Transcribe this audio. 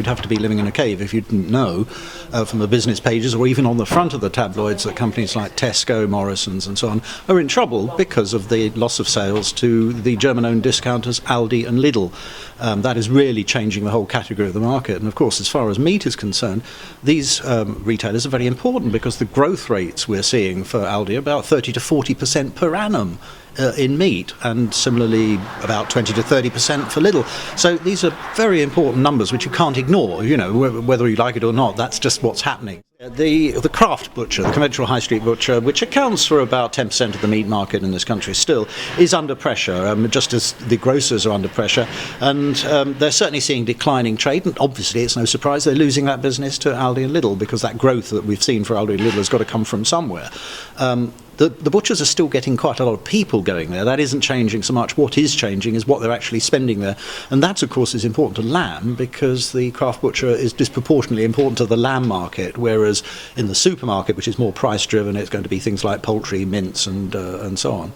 you'd have to be living in a cave if you didn't know from the business pages or even on the front of the tabloids that companies like Tesco, Morrison's and so on are in trouble because of the loss of sales to the German-owned discounters Aldi and Lidl. That is really changing the whole category of the market. And of course, as far as meat is concerned, these retailers are very important because the growth rates we're seeing for Aldi are about 30 to 40% per annum in meat, and similarly about 20 to 30% for Lidl. So these are very important numbers which you can't ignore, whether you like it or not. That's just what's happening. The craft butcher, the conventional high street butcher, which accounts for about 10% of the meat market in this country still, is under pressure, just as the grocers are under pressure. And they're certainly seeing declining trade. And obviously, it's no surprise they're losing that business to Aldi and Lidl, because that growth that we've seen for Aldi and Lidl has got to come from somewhere. The butchers are still getting quite a lot of people going there. That isn't changing so much. What is changing is what they're actually spending there. And that, of course, is important to lamb, because the craft butcher is disproportionately important to the lamb market, whereas in the supermarket, which is more price-driven, it's going to be things like poultry, mince and so on.